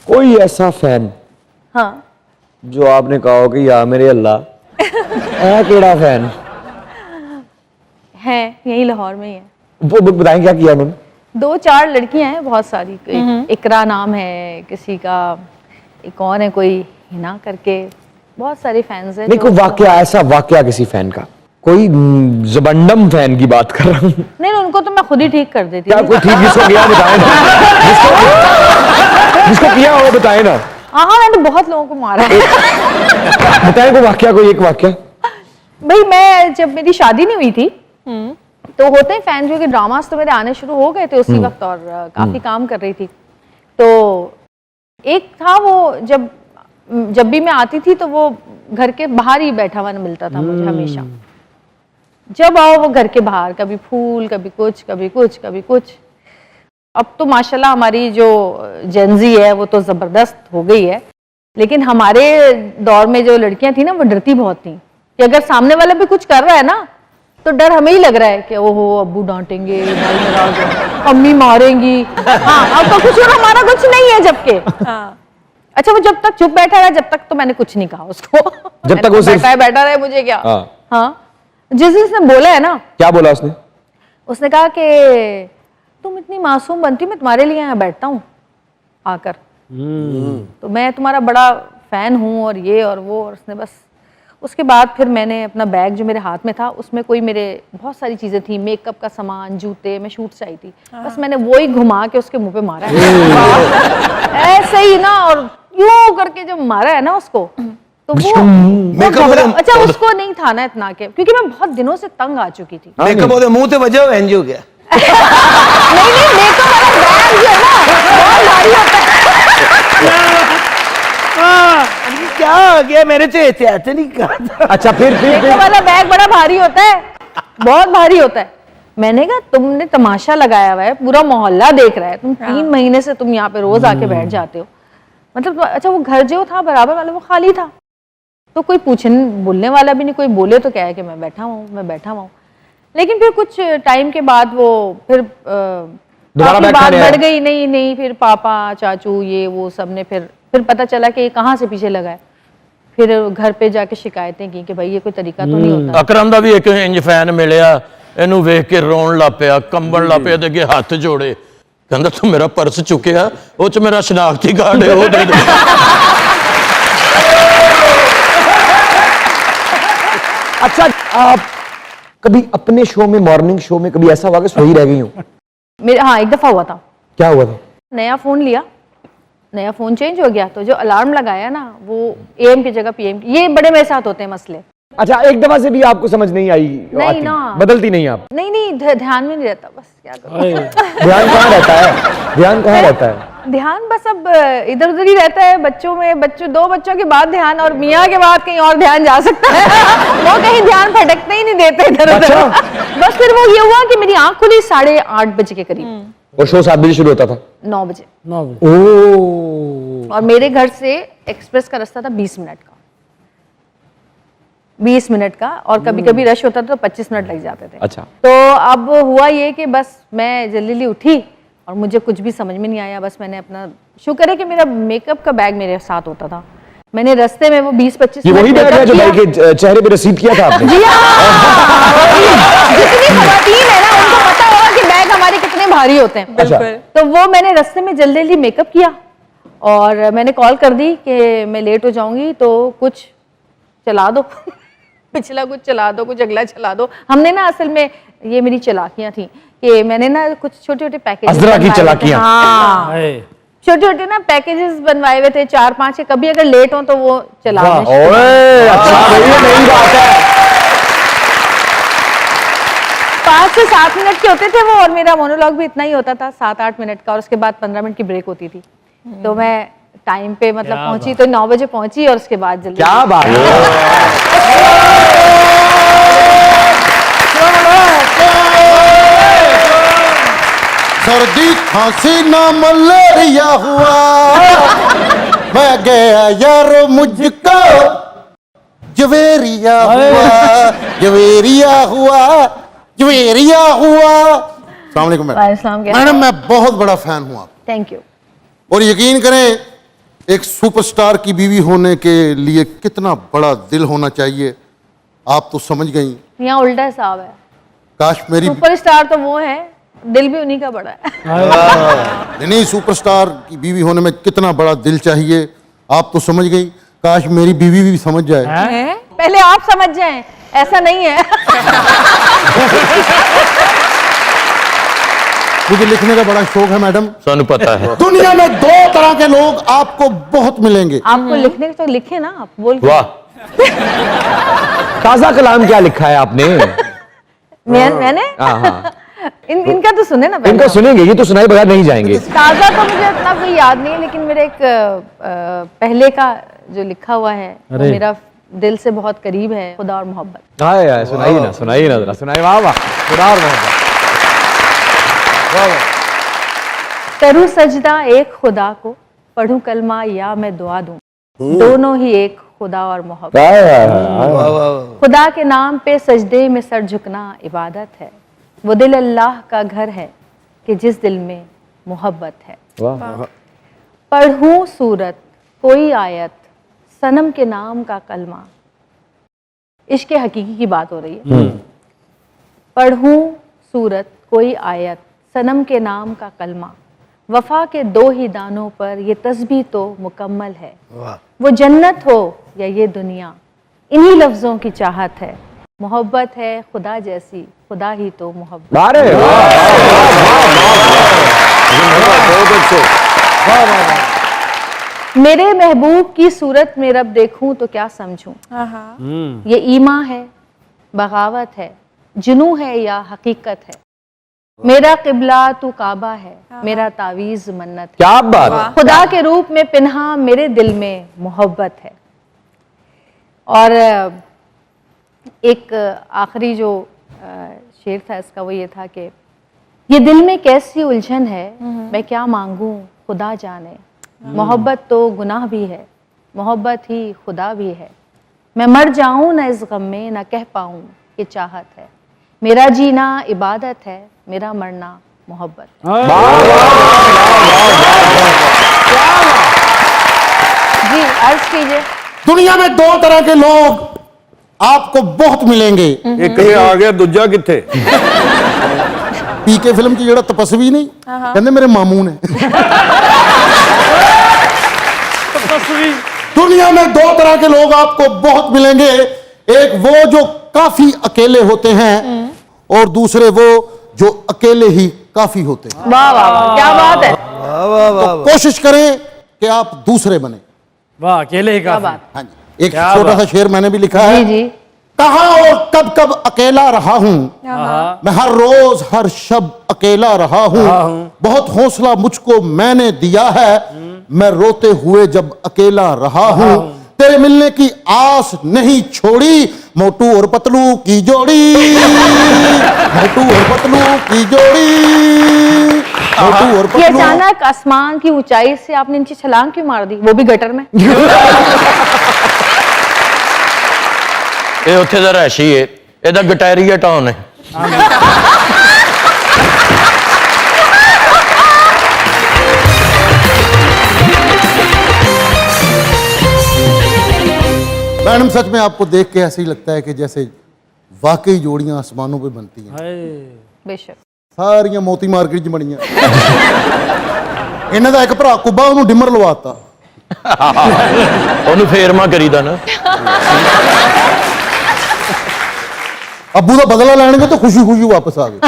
कोई ऐसा फैन हाँ जो आपने कहा हो कि या मेरे अल्लाह ऐ केड़ा फैन है, यही लाहौर में ही है। वो बताएं क्या किया उन्होंने? 2-4 लड़कियां हैं, बहुत सारी। इकरा नाम है किसी का, एक और है कोई हिना करके, बहुत सारे फैंस हैं। नहीं, कोई वाकया, ऐसा वाकया किसी फैन का, कोई जबंडम फैन की बात कर रहा हूँ। नहीं, उनको तो मैं खुद ही ठीक कर देती क्या हूँ। कोई ठीक जिसको किया बताए ना, जिसको किया हो बताए ना। हाँ, मैंने बहुत लोगों को मारा है। बताए कोई वाकया, कोई एक वाकया। भाई मैं जब मेरी शादी नहीं हुई थी तो होते हैं फैन जो कि ड्रामास तो मेरे आने शुरू हो गए थे उसी वक्त, और काफी काम कर रही थी। तो एक था वो, जब भी मैं आती थी तो वो घर के बाहर ही बैठा हुआ मिलता था मुझे हमेशा। जब आओ वो घर के बाहर, कभी फूल, कभी कुछ, कभी कुछ, कभी कुछ। अब तो माशाल्लाह हमारी जो जेनजी है वो तो जबरदस्त हो गई है, लेकिन हमारे दौर में जो लड़कियां थी ना वो डरती बहुत थी कि अगर सामने वाला भी कुछ कर रहा है ना तो डर हमें ही लग रहा है कि ओहो अब्बू डांटेंगे, भाई नाराज हो, अम्मी मारेंगी। हाँ, अब तो कुछ और हमारा कुछ नहीं है जबकि। अच्छा, वो जब तक चुप बैठा रहा, जब तक तो मैंने कुछ नहीं कहा उसको। जब तक वो बैठा रहे, मुझे क्या। हाँ, जिस दिन उसने बोला है ना, क्या बोला उसने? उसने कहा कि तुम इतनी मासूम बनती, मैं तुम्हारे लिए यहाँ बैठता हूँ आकर, तो मैं तुम्हारा बड़ा फैन हूँ और ये और वो। और उसने बस उसके बाद फिर मैंने अपना बैग जो मेरे हाथ में था उसमें कोई मेरे बहुत सारी चीजें थी, मेकअप का सामान, जूते, मैं शूट से आई थी, बस मैंने वो ही घुमा के उसके मुंह पे मारा है। ऐसे ही ना, और यूं करके जब मारा है ना उसको, तो वो अच्छा उसको नहीं था ना इतना के, क्योंकि मैं बहुत दिनों से तंग आ चुकी थी। मेकअप ओदे मुंह ते वजह एंज हो गया। नहीं, मेकअप वाला बैग जो है ना बहुत भारी होता है। क्या हो गया, मेरे से एहतियात नहीं कहा। अच्छा, फिर मेकअप वाला बैग बड़ा भारी होता है, बहुत भारी होता है। मैंने कहा तुमने तमाशा लगाया हुआ है, पूरा मोहल्ला देख रहा है, तुम 3 महीने से तुम यहाँ पे रोज आके बैठ जाते हो, मतलब। अच्छा, वो घर जो था बराबर वाला वो खाली था, तो कोई पूछने बोलने वाला भी नहीं, कोई बोले तो क्या है कि मैं बैठा हुआ हूँ। लेकिन फिर कुछ टाइम के बाद वो फिर काफी बात बढ़ गई। नहीं, फिर पापा, चाचू, ये वो सब ने फिर पता चला कि ये कहाँ से पीछे लगा है। फिर घर पे जाके शिकायतें की कि भाई ये कोई तरीका तो नहीं होता। अकरम दा भी एक इंज फैन मिलिया, इनू वेख के रोन लग पिया, कंबन लग पिया, अगे हाथ जोड़े, कहंदा तू मेरा पर्स चुकिया, वो च मेरा शनाख्ती कार्ड है, वो दे दे। अच्छा, आप कभी अपने शो में, मॉर्निंग शो में कभी ऐसा हुआ कि सोई रह गई हो? मेरे हाँ, एक दफा हुआ था। क्या हुआ था? नया फोन लिया, नया फोन चेंज हो गया, तो जो अलार्म लगाया ना वो AM की जगह PM की। ये बड़े मेरे साथ होते हैं मसले। अच्छा, एक दफा से भी आपको समझ नहीं आई? नहीं ना, बदलती नहीं आप? नहीं, ध्यान में नहीं रहता, बस क्या करूं। ध्यान कहाँ रहता है? ध्यान कहाँ रहता है? ध्यान बस अब इधर उधर ही रहता है, बच्चों में, 2 बच्चों के बाद ध्यान, और मियाँ के बाद कहीं और ध्यान जा सकता है। वो कहीं ध्यान भटकते ही नहीं देते इधर उधर। बस फिर वो ये हुआ कि मेरी आंख खुली 8:30 बजे के करीब, और शो 7 बजे शुरू होता था? 9 बजे। ओह। और मेरे घर से एक्सप्रेस का रास्ता था 20 मिनट का, 20 मिनट का, और कभी कभी रश होता था तो 25 मिनट लग जाते थे। अच्छा। तो अब हुआ ये कि बस मैं जल्दी उठी और मुझे कुछ भी समझ में नहीं आया। बस मैंने अपना, शुक्र है कि मेरा मेकअप का बैग मेरे साथ होता था, मैंने रास्ते में वो 20-25 मिनट, वही बैग है जो भाई के चेहरे पे रसीद किया था आपने? जी जितनी खवातीन है ना उनको पता होगा कि बैग हमारे कितने भारी होते हैं। अच्छा। तो वो मैंने रास्ते में जल्दी मेकअप किया और मैंने कॉल कर दी कि मैं लेट हो जाऊंगी तो कुछ चला दो। पिछला कुछ चला दो, कुछ अगला चला दो। हमने ना असल में ये मेरी चालाकियां थी कि मैंने ना कुछ छोटे-छोटे पैकेज, अज़रा की चालाकियां। हाँ, छोटे-छोटे ना पैकेजेस बनवाए हुए थे 4-5 के, कभी अगर लेट हो तो वो चला दे। ओए, अच्छा, ये नई बात है। 5 से 7 मिनट के होते थे वो, और मेरा मोनोलॉग भी इतना ही होता था, 7-8 मिनट का, और उसके बाद 15 मिनट की ब्रेक होती थी। तो मैं टाइम पे मतलब पहुंची, तो 9 बजे पहुंची, और उसके बाद जल्दी। क्या बात है। सर्दी खांसी ना मलेरिया हुआ, मैं गया यार मुझको जवेरिया हुआ, जवेरिया हुआ, जवेरिया हुआ। अस्सलाम वालेकुम मैडम। वालेकुम सलाम। मैडम मैं बहुत बड़ा फैन हूँ आप, थैंक यू। और यकीन करें एक सुपरस्टार की बीवी होने के लिए कितना बड़ा दिल होना चाहिए, आप तो समझ गई। यहाँ उल्टा है साहब है, काश मेरी सुपरस्टार तो वो है, दिल भी उन्हीं का बड़ा है। नहीं, सुपरस्टार की बीवी होने में कितना बड़ा दिल चाहिए, आप तो समझ गई। काश मेरी बीवी भी समझ जाए। हैं? पहले आप समझ जाएं, ऐसा नहीं है। मुझे लिखने का बड़ा शौक है मैडम। सानू पता है। दुनिया में 2 तरह के लोग आपको बहुत मिलेंगे। आपको लिखने तो लिखे ना, आप बोल के। वाह, ताजा कलाम क्या लिखा है आपने? मैंने हाँ। इनका तो सुने ना पहले। इनको सुनेंगे, ये तो सुनाए बगैर नहीं जाएंगे। ताजा तो मुझे इतना कोई याद नहीं, लेकिन मेरे एक पहले का जो लिखा हुआ है वो मेरा दिल से बहुत करीब है, खुदा और मोहब्बत। हाय हाय, सुनाइए ना जरा, सुनाइए। वाह वाह, खुदा और मोहब्बत। करूं सजदा एक खुदा को, पढ़ूं कलमा या मैं दुआ दूं, दोनों ही एक खुदा और मोहब्बत। हाय हाय हाय। खुदा के नाम पे सजदे में सर झुकना इबादत है, वो दिल अल्लाह का घर है कि जिस दिल में मोहब्बत है। वाह। पढ़ूं सूरत कोई आयत, सनम के नाम का कलमा। इश्क हकीकी की बात हो रही है। पढ़ूं सूरत कोई आयत, सनम के नाम का कलमा, वफा के 2 ही दानों पर ये तस्बीह तो मुकम्मल है। वो जन्नत हो या ये दुनिया, इन्हीं लफ्जों की चाहत है। मोहब्बत है खुदा जैसी, खुदा ही तो मोहब्बत। अरे मेरे महबूब की सूरत में रब देखूं तो क्या समझूं, ये ईमा है, बगावत है, जुनू है या हकीकत है। मेरा किबला तू काबा है, मेरा तावीज़ मन्नत है। क्या बात। खुदा के रूप में पिन्हा मेरे दिल में मोहब्बत है। और एक आखिरी जो शेर था इसका वो ये था कि ये दिल में कैसी उलझन है, मैं क्या मांगूं खुदा जाने। मोहब्बत तो गुनाह भी है, मोहब्बत ही खुदा भी है। मैं मर जाऊं ना इस गम में, ना कह पाऊं कि चाहत है। मेरा जीना इबादत है, मेरा मरना मोहब्बत है। जी अर्ज कीजिए। दुनिया में 2 तरह के लोग आपको बहुत मिलेंगे। एक कहीं आ गया, दूजा किथे? पीके फिल्म की जड़ा तपस्वी नहीं कहते मेरे मामू ने। दुनिया में 2 तरह के लोग आपको बहुत मिलेंगे, एक वो जो काफी अकेले होते हैं और दूसरे वो जो अकेले ही काफी होते हैं। वाह वाह वाह, क्या बात है। तो कोशिश करें कि आप दूसरे बने। वाह, अकेले ही क्या काफी। बात। हाँ जी, एक छोटा सा शेर मैंने भी लिखा है। जी जी। कहाँ और कब कब अकेला रहा हूं मैं, हर रोज हर शब अकेला रहा हूं। बहुत हौसला मुझको मैंने दिया है, मैं रोते हुए जब अकेला रहा हूं। तेरे मिलने की आस नहीं छोड़ी, मोटू और पतलू की जोड़ी। मोटू और पतलू की जोड़ी। मोटू और ये पतलू। अचानक आसमान की ऊंचाई से आपने नीचे छलांग क्यों मार दी, वो भी गटर में? ਇਹ ਉੱਥੇ ਦਾ ਰਹਿਸ਼ੀ ਏ, ਇਹਦਾ ਗਟੈਰੀਆ ਟਾਊਨ ਹੈ। मैडम सच में आपको देख के ऐसे ही लगता है कि जैसे वाकई जोड़ियां आसमानों पे बनती हैं। बेशक। ਸਾਰੀਆਂ ਮੋਤੀ ਮਾਰਕੀਟ 'ਚ ਬਣੀਆਂ। ਇਹਨਾਂ ਦਾ ਇੱਕ ਭਰਾ ਕੁੱਬਾ, ਉਹਨੂੰ ਡਿਮਰ ਲਵਾਤਾ। ਉਹਨੂੰ ਫੇਰਮਾ ਕਰੀਦਾ ਨਾ। ਅੱਬੂ ਦਾ ਬਦਲਾ ਲੈਣਗੇ ਤਾਂ ਖੁਸ਼ੀ ਖੁਸ਼ੀ ਵਾਪਸ ਆ ਗਏ।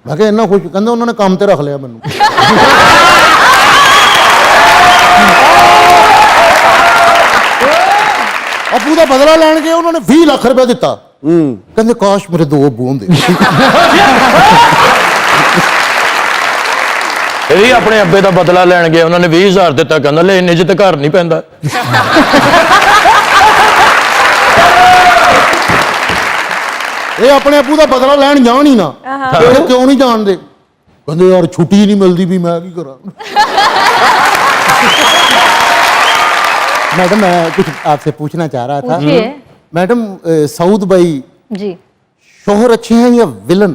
ਮੈਂ ਕਿਹਾ ਇੰਨਾ ਖੁਸ਼, ਕਹਿੰਦੇ ਉਹਨਾਂ ਨੇ ਕੰਮ ਤੇ ਰੱਖ ਲਿਆ ਮੈਨੂੰ। ਅੱਬੂ ਦਾ ਬਦਲਾ ਲੈਣ ਗਏ, ਉਹਨਾਂ ਨੇ 20 ਲੱਖ ਰੁਪਏ ਦਿੱਤਾ। ਕਹਿੰਦੇ ਕਾਸ਼ ਮੇਰੇ 2 ਅੱਬੂ ਹੁੰਦੇ। ਇਹ ਵੀ ਆਪਣੇ ਅੱਬੇ ਦਾ ਬਦਲਾ ਲੈਣ ਗਏ, ਉਹਨਾਂ ਨੇ 20,000 ਦਿੱਤਾ, ਕਹਿੰਦਾ ਲੈ ਇੰਨੇ 'ਚ ਤਾਂ ਘਰ ਨਹੀਂ ਪੈਂਦਾ। ਇਹ ਆਪਣੇ ਅੱਬੂ ਦਾ ਬਦਲਾ ਲੈਣ ਜਾਣ ਹੀ ਨਾ। ਇਹ ਕਿਉਂ ਨਹੀਂ ਜਾਣਦੇ? ਕਹਿੰਦੇ यार छुट्टी नहीं मिलती भी, मैं की करा। मैडम मैं कुछ आपसे पूछना चाह रहा था। पूछिए। मैडम सऊद भाई जी शोहर अच्छे हैं या विलन?